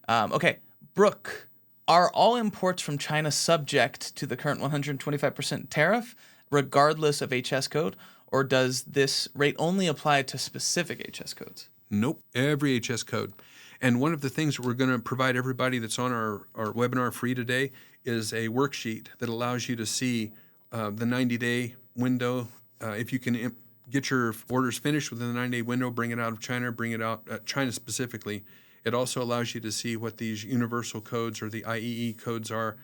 Speaker 1: Yep. Okay, Brooke. Are all imports from China subject to the current 125% tariff, regardless of HS code, or does this rate only apply to specific HS codes?
Speaker 2: Nope, every HS code. And one of the things that we're going to provide everybody that's on our webinar free today is a worksheet that allows you to see the 90-day window. If you can get your orders finished within the 90-day window, bring it out of China, bring it out, China specifically. It also allows you to see what these universal codes or the IEE codes are.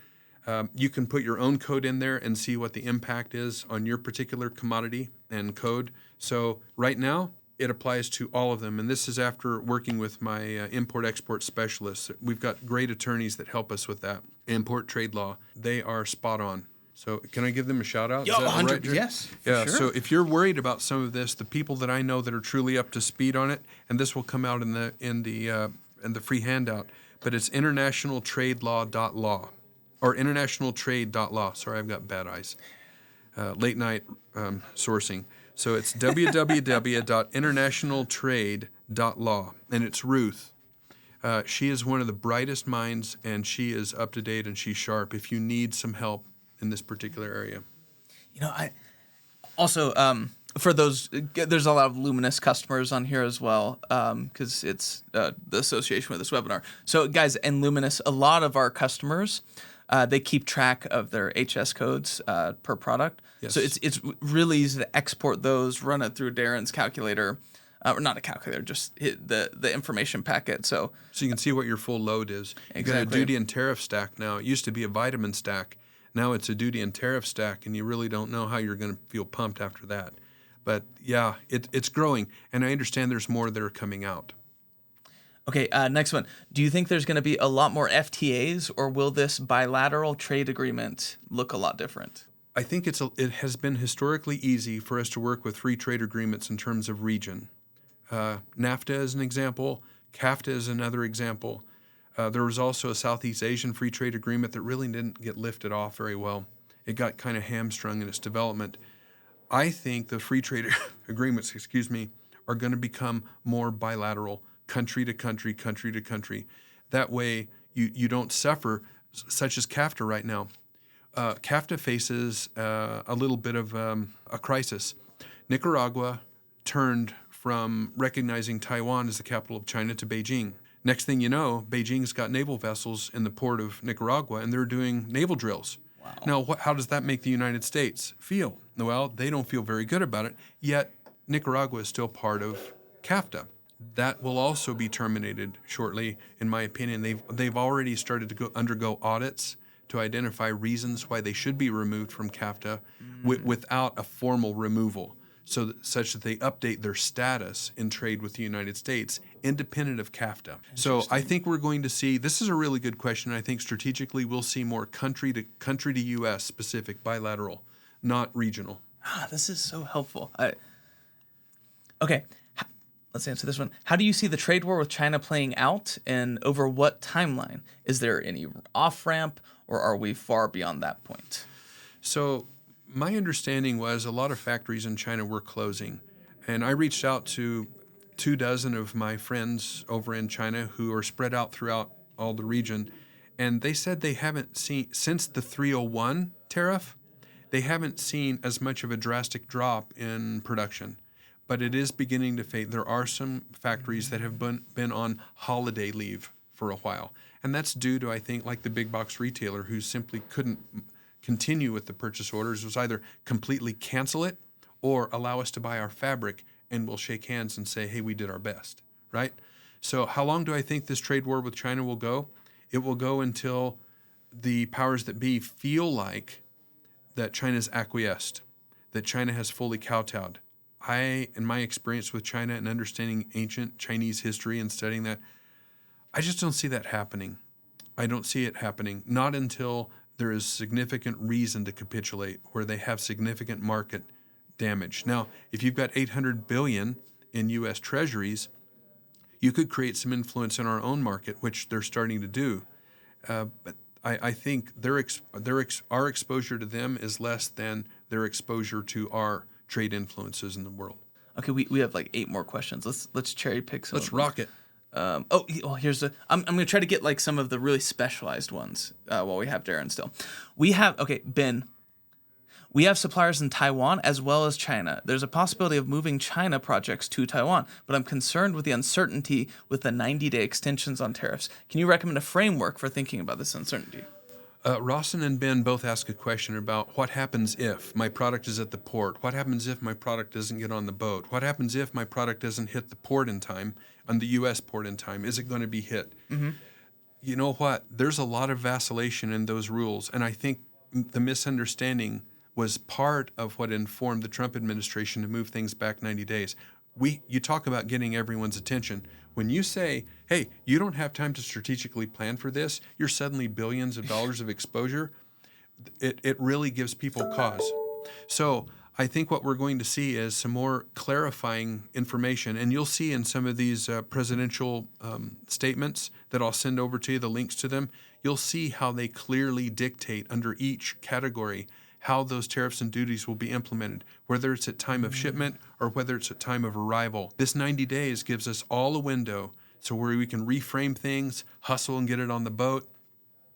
Speaker 2: You can put your own code in there and see what the impact is on your particular commodity and code. So right now, it applies to all of them. And this is after working with my import-export specialists. We've got great attorneys that help us with that. Import trade law, they are spot on. So can I give them a shout out?
Speaker 1: Yo, 100, right, yes.
Speaker 2: Yeah,
Speaker 1: sure.
Speaker 2: So if you're worried about some of this, the people that I know that are truly up to speed on it, and this will come out in the free handout, but it's internationaltradelaw.law or internationaltrade.law. Sorry, I've got bad eyes. Late night sourcing. So it's www.internationaltrade.law, and it's Ruth. She is one of the brightest minds, and she is up to date and she's sharp. If you need some help in this particular area.
Speaker 1: You know, I also for those, there's a lot of Luminous customers on here as well, because it's the association with this webinar. So guys, in Luminous, a lot of our customers, they keep track of their HS codes per product.
Speaker 2: Yes.
Speaker 1: So it's really easy to export those, run it through Darin's calculator, or not a calculator, just hit the information packet. So
Speaker 2: you can see what your full load is.
Speaker 1: Exactly.
Speaker 2: You've got a duty and tariff stack now. It used to be a vitamin stack. Now it's a duty and tariff stack, and you really don't know how you're going to feel pumped after that. But yeah, it's growing, and I understand there's more that are coming out.
Speaker 1: Okay, next one. Do you think there's going to be a lot more FTAs, or will this bilateral trade agreement look a lot different?
Speaker 2: I think it has been historically easy for us to work with free trade agreements in terms of region. NAFTA is an example. CAFTA is another example. There was also a Southeast Asian free trade agreement that really didn't get lifted off very well. It got kind of hamstrung in its development. I think the free trade agreements, are going to become more bilateral, country to country, country to country. That way you don't suffer, such as CAFTA right now. CAFTA faces a little bit of a crisis. Nicaragua turned from recognizing Taiwan as the capital of China to Beijing. Next thing you know, Beijing's got naval vessels in the port of Nicaragua, and they're doing naval drills.
Speaker 1: Wow.
Speaker 2: Now, how does that make the United States feel? Well, they don't feel very good about it, yet Nicaragua is still part of CAFTA. That will also be terminated shortly, in my opinion. They've already started to undergo audits to identify reasons why they should be removed from CAFTA without a formal removal, such that they update their status in trade with the United States independent of CAFTA. So I think we're going to see, this is a really good question. I think strategically we'll see more country to U.S. specific bilateral, not regional.
Speaker 1: This is so helpful. Okay, let's answer this one. How do you see the trade war with China playing out, and over what timeline? Is there any off-ramp, or are we far beyond that point?
Speaker 2: So my understanding was a lot of factories in China were closing, and I reached out to 24 of my friends over in China who are spread out throughout all the region, and they said they haven't seen, since the 301 tariff, they haven't seen as much of a drastic drop in production, but it is beginning to fade. There are some factories that have been on holiday leave for a while, and that's due to, I think, like the big box retailer who simply couldn't continue with the purchase orders. It was either completely cancel it or allow us to buy our fabric and we'll shake hands and say, hey, we did our best, right? So how long do I think this trade war with China will go? It will go until the powers that be feel like that China's acquiesced, that China has fully kowtowed. In my experience with China and understanding ancient Chinese history and studying that, I just don't see that happening. I don't see it happening, not until there is significant reason to capitulate, where they have significant market damage. Now, if you've got $800 billion in U.S. treasuries, you could create some influence in our own market, which they're starting to do. But I think our exposure to them is less than their exposure to our trade influences in the world.
Speaker 1: Okay, we have like 8 more questions. Let's cherry pick some.
Speaker 2: Let's rock it.
Speaker 1: Here's the. I'm gonna try to get like some of the really specialized ones while we have Darin still. Ben. We have suppliers in Taiwan as well as China. There's a possibility of moving China projects to Taiwan, but I'm concerned with the uncertainty with the 90-day extensions on tariffs. Can you recommend a framework for thinking about this uncertainty?
Speaker 2: Rawson and Ben both ask a question about what happens if my product is at the port? What happens if my product doesn't get on the boat? What happens if my product doesn't hit the port in time, on the U.S. port in time? Is it going to be hit? Mm-hmm. You know what? There's a lot of vacillation in those rules, and I think the misunderstanding was part of what informed the Trump administration to move things back 90 days. You talk about getting everyone's attention. When you say, hey, you don't have time to strategically plan for this, you're suddenly billions of dollars of exposure, it really gives people cause. So I think what we're going to see is some more clarifying information, and you'll see in some of these presidential statements that I'll send over to you, the links to them, you'll see how they clearly dictate under each category how those tariffs and duties will be implemented, whether it's at time of shipment or whether it's at time of arrival. This 90 days gives us all a window so where we can reframe things, hustle and get it on the boat.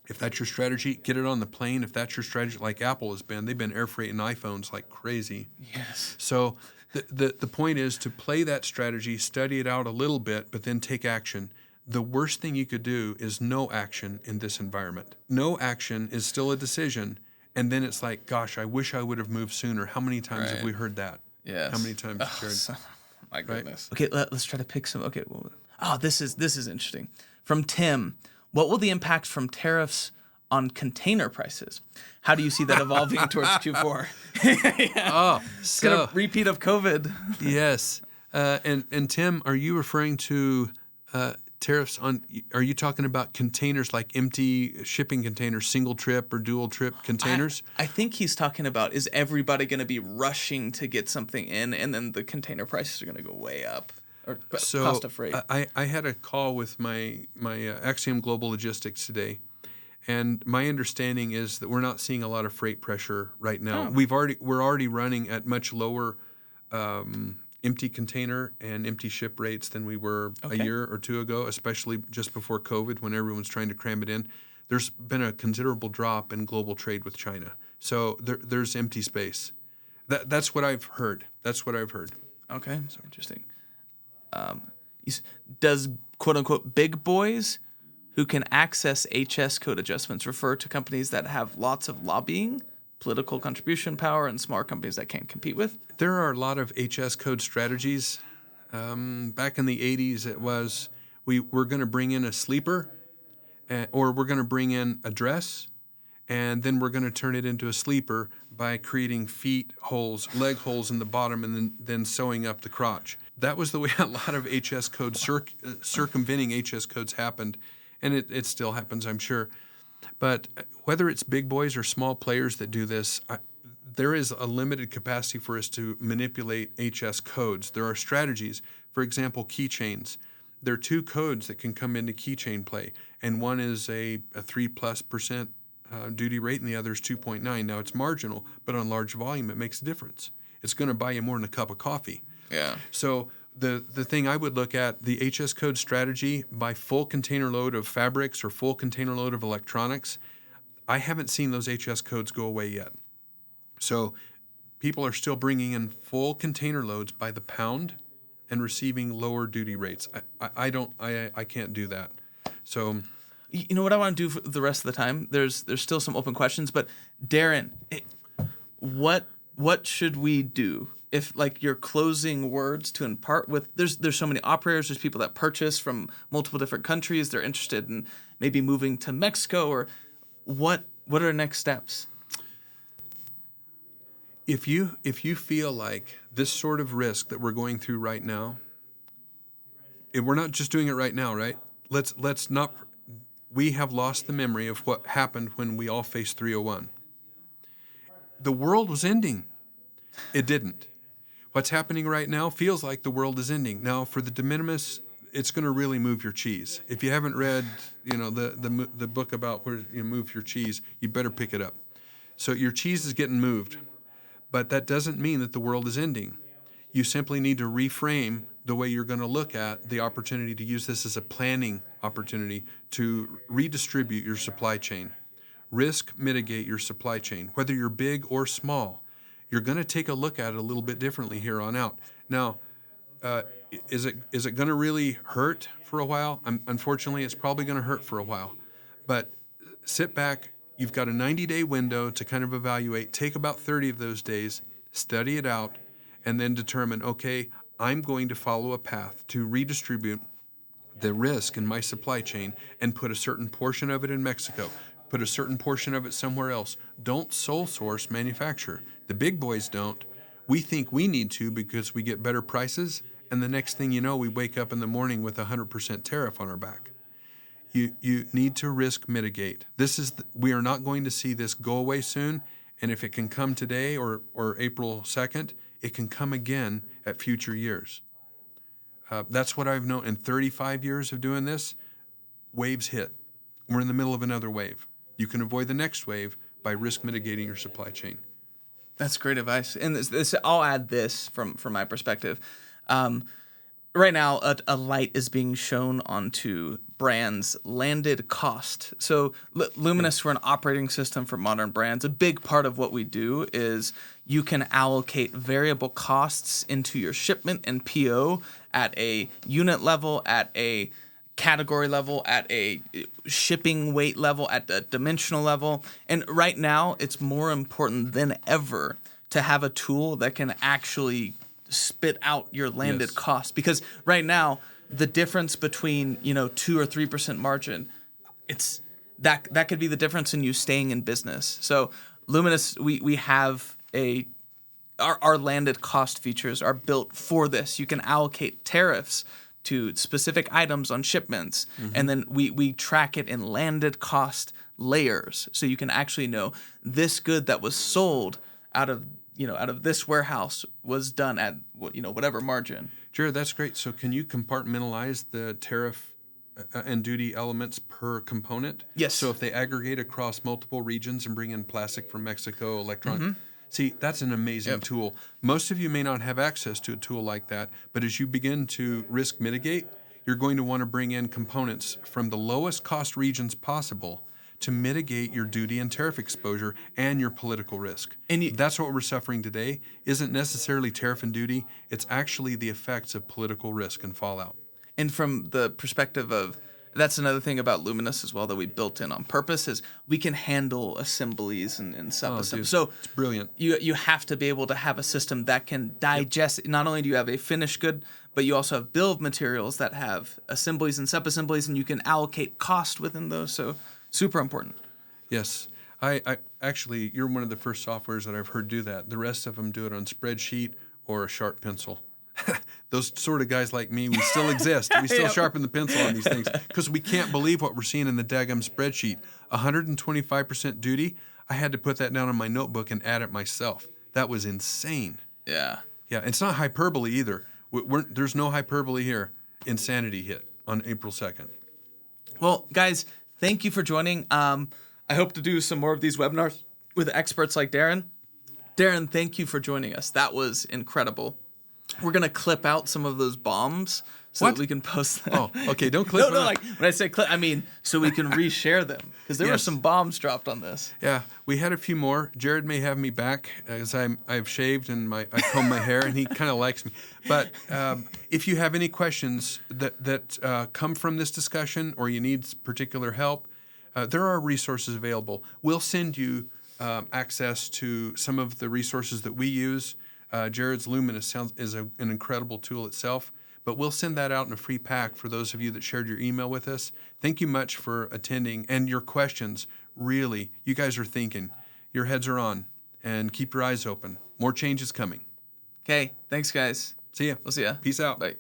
Speaker 2: If that's your strategy, get it on the plane. If that's your strategy, like Apple has been, they've been air freighting iPhones like crazy.
Speaker 1: Yes.
Speaker 2: So the point is to play that strategy, study it out a little bit, but then take action. The worst thing you could do is no action in this environment. No action is still a decision. And then it's like, gosh, I wish I would have moved sooner. How many times have we heard that?
Speaker 1: Yes.
Speaker 2: How many times, Jared?
Speaker 1: My goodness. Right? Okay, let's try to pick some. Okay. This is interesting. From Tim, what will the impact from tariffs on container prices? How do you see that evolving towards Q4?
Speaker 2: Yeah.
Speaker 1: It's gonna repeat of COVID.
Speaker 2: Yes. And Tim, are you referring to tariffs on, are you talking about containers like empty shipping containers, single trip or dual trip containers?
Speaker 1: I think he's talking about, is everybody going to be rushing to get something in and then the container prices are going to go way up? Or cost of freight.
Speaker 2: I had a call with my Axiom Global Logistics today, and my understanding is that we're not seeing a lot of freight pressure right now.
Speaker 1: Oh.
Speaker 2: We're already running at much lower empty container and empty ship rates than we were a year or two ago, especially just before COVID when everyone was trying to cram it in. There's been a considerable drop in global trade with China. So there's empty space. That's what I've heard.
Speaker 1: Okay, so interesting. Does quote unquote big boys who can access HS code adjustments refer to companies that have lots of lobbying, political contribution power, and smaller companies that can't compete with.
Speaker 2: There are a lot of HS code strategies. Back in the 80s, it was we're going to bring in a sleeper, or we're going to bring in a dress, and then we're going to turn it into a sleeper by creating feet holes, leg holes in the bottom, and then sewing up the crotch. That was the way a lot of HS codes, circumventing HS codes happened, and it still happens, I'm sure. But whether it's big boys or small players that do this, there is a limited capacity for us to manipulate HS codes. There are strategies. For example, keychains. There are 2 codes that can come into keychain play, and one is a 3+% duty rate, and the other is 2.9. Now, it's marginal, but on large volume, it makes a difference. It's going to buy you more than a cup of coffee.
Speaker 1: Yeah.
Speaker 2: So the thing I would look at, the HS code strategy by full container load of fabrics or full container load of electronics, I haven't seen those HS codes go away yet. So people are still bringing in full container loads by the pound and receiving lower duty rates. I can't do that. So,
Speaker 1: You know what I want to do for the rest of the time? There's still some open questions, but Darin, what should we do if, like, your closing words to impart with? There's so many operators. There's people that purchase from multiple different countries. They're interested in maybe moving to Mexico, or what are next steps?
Speaker 2: If you feel like this sort of risk that we're going through right now, and we're not just doing it right now, right? Let's not. We have lost the memory of what happened when we all faced 301. The world was ending. It didn't. What's happening right now feels like the world is ending. Now, for the de minimis, it's going to really move your cheese. If you haven't read, the book about where you move your cheese, you better pick it up. So your cheese is getting moved. But that doesn't mean that the world is ending. You simply need to reframe the way you're going to look at the opportunity to use this as a planning opportunity to redistribute your supply chain. Risk mitigate your supply chain. Whether you're big or small, you're going to take a look at it a little bit differently here on out. Now, is it going to really hurt for a while? Unfortunately, it's probably going to hurt for a while. But sit back. You've got a 90-day window to kind of evaluate. Take about 30 of those days, study it out, and then determine, okay, I'm going to follow a path to redistribute the risk in my supply chain and put a certain portion of it in Mexico, put a certain portion of it somewhere else. Don't sole source manufacture. The big boys don't. We think we need to because we get better prices, and the next thing you know, we wake up in the morning with a 100% tariff on our back. You need to risk mitigate. We are not going to see this go away soon, and if it can come today or April 2nd, it can come again at future years. That's what I've known. In 35 years of doing this, waves hit. We're in the middle of another wave. You can avoid the next wave by risk mitigating your supply chain.
Speaker 1: That's great advice. And this I'll add this from my perspective. Right now, a light is being shown onto brands' landed cost. So Luminous, we're an operating system for modern brands. A big part of what we do is you can allocate variable costs into your shipment and PO at a unit level, at a category level, at a shipping weight level, at the dimensional level. And right now, it's more important than ever to have a tool that can actually spit out your landed cost, because right now the difference between 2 or 3% margin, it's that could be the difference in you staying in business. So Luminous, we have our landed cost features are built for this. You can allocate tariffs to specific items on shipments, and then we track it in landed cost layers, so you can actually know this good that was sold out of this warehouse was done at whatever margin.
Speaker 2: Jared, that's great. So can you compartmentalize the tariff and duty elements per component?
Speaker 1: Yes.
Speaker 2: So if they aggregate across multiple regions and bring in plastic from Mexico, electronic. See, that's an amazing tool. Most of you may not have access to a tool like that, but as you begin to risk mitigate, you're going to want to bring in components from the lowest cost regions possible to mitigate your duty and tariff exposure and your political risk. And that's what we're suffering today. Isn't necessarily tariff and duty. It's actually the effects of political risk and fallout.
Speaker 1: And from the perspective of, that's another thing about Luminous as well that we built in on purpose is we can handle assemblies and sub-assemblies. So
Speaker 2: it's brilliant.
Speaker 1: You have to be able to have a system that can digest. Not only do you have a finished good, but you also have bill of materials that have assemblies and sub-assemblies, and you can allocate cost within those. So super important.
Speaker 2: Yes. I actually, you're one of the first softwares that I've heard do that. The rest of them do it on spreadsheet or a sharp pencil. Those sort of guys like me, we still exist. We still sharpen the pencil on these things because we can't believe what we're seeing in the daggum spreadsheet. 125% duty. I had to put that down on my notebook and add it myself. That was insane.
Speaker 1: Yeah.
Speaker 2: Yeah, it's not hyperbole either. There's no hyperbole here. Insanity hit on April 2nd.
Speaker 1: Well, guys, thank you for joining. I hope to do some more of these webinars with experts like Darin. Darin, thank you for joining us. That was incredible. We're going to clip out some of those bombs so that we can post them.
Speaker 2: Oh, okay. Don't clip them.
Speaker 1: No, like when I say clip, I mean so we can reshare them because there were some bombs dropped on this.
Speaker 2: Yeah, we had a few more. Jared may have me back as I've shaved and I comb my hair, and he kind of likes me. But if you have any questions that come from this discussion or you need particular help, there are resources available. We'll send you access to some of the resources that we use. Jared's Luminous is an incredible tool itself, but we'll send that out in a free pack for those of you that shared your email with us. Thank you much for attending and your questions. Really, you guys are thinking. Your heads are on, and keep your eyes open. More change is coming.
Speaker 1: Okay, thanks, guys.
Speaker 2: See ya.
Speaker 1: We'll see ya.
Speaker 2: Peace out.
Speaker 1: Bye.